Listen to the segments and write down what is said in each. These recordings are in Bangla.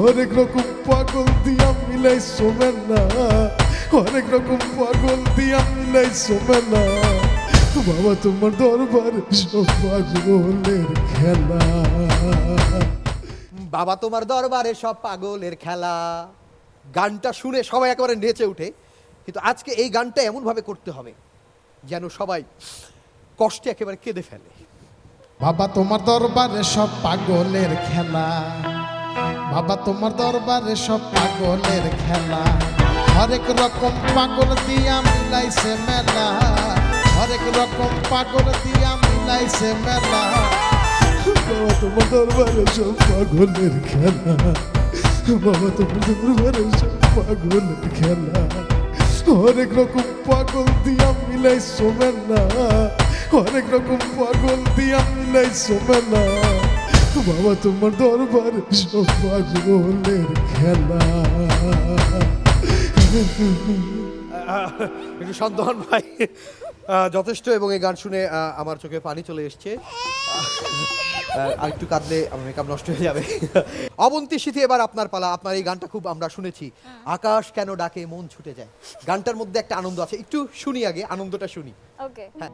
হরেক রকম পাগল দিয়া মিলাইছো মেলা, হরেক রকম পাগল দিয়া মিলাইছো মেলা। বাবা তোমার দরবারে সব পাগলের খেলা। বাবা তোমার দরবারে সব পাগলের খেলা। গানটা শুনে সবাই একেবারে নেচে উঠে, কিন্তু আজকে এই গানটা এমনভাবে করতে হবে যেন সবাই কষ্টে একেবারে কেঁদে ফেলে। বাবা তোমার দরবারে সব পাগলের খেলা, বাবা তোমার দরবারে সব পাগলের খেলা। হরেক রকম পাগল দিয়া মিলাইছে মেলা, হরেক রকম পাগল দিয়া মিলাইছে মেলা। বাবা তোমার দরবারে সব পাগলের খেলা, বাবা তোমার দরবারে সব পাগলের খেলা। হরেক রকম পাগল দিয়া মিলাইছো মেলা, হরেক রকম পাগল দিয়া মিলাইছো মেলা। বাবা তোমার দরবারে সব পাগলের খেলা। একটু শান্ত হন ভাই, যথেষ্ট। এবং এই গান শুনে আমার চোখে পানি চলে এসছে। আর একটু কাঁদলে আমার মেকআপ নষ্ট হয়ে যাবে। অবন্তী সিথি, এবার আপনার পালা। আপনার এই গানটা খুব আমরা শুনেছি, আকাশ কেন ডাকে মন ছুটে যায়। গানটার মধ্যে একটা আনন্দ আছে, একটু শুনি, আগে আনন্দটা শুনি। ওকে। হ্যাঁ।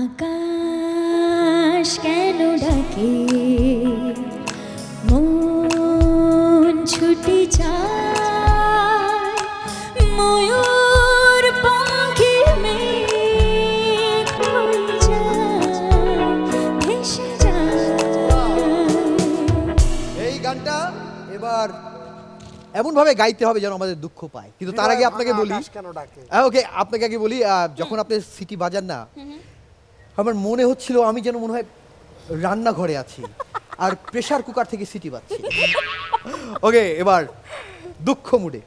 আকাশ কেন ডাকে মন ছুটে যায়, ময়ূর পাখি মেঘ হয়ে যায়, ভেসে যায়। এই গানটা এবার এমন ভাবে গাইতে হবে যেন আমাদের দুঃখ পায়। কিন্তু তার আগে আপনাকে বলি, ওকে, আপনাকে আগে বলি, যখন আপনি সিটি বাজান না, আমার মনে হচ্ছিল আমি যেন মনে হয় রান্নাঘরে আছি আর প্রেসার কুকার থেকে সিটি বাজছি। ওকে, এবার দুঃখ মুডে।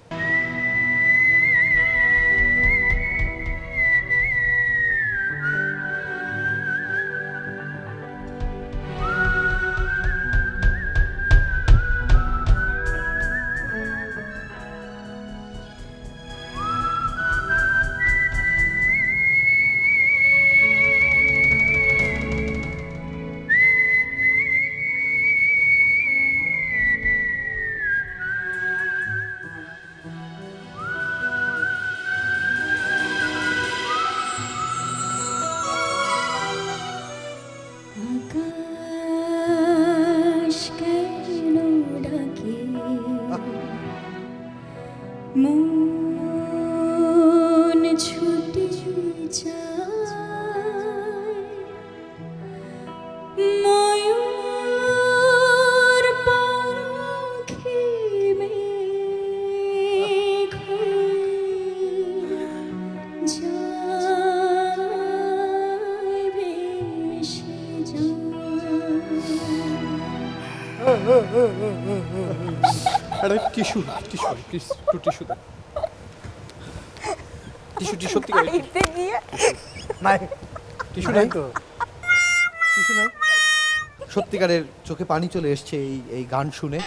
আকাশ কেন ডাকে মন ছুটে যায়, ময়ূর পাখি মেঘ হয়ে যায়, ভেসে যায়। একটা টিস্যু, টিস্যু প্লিজ, একটু টিস্যু দেন। টিস্যু সত্যি করে গাইতে গিয়ে নাই, টিস্যু নাই তো, টিস্যু নাই। সত্যিকারের চোখে পানি চলে এসছে এই গান শুনে।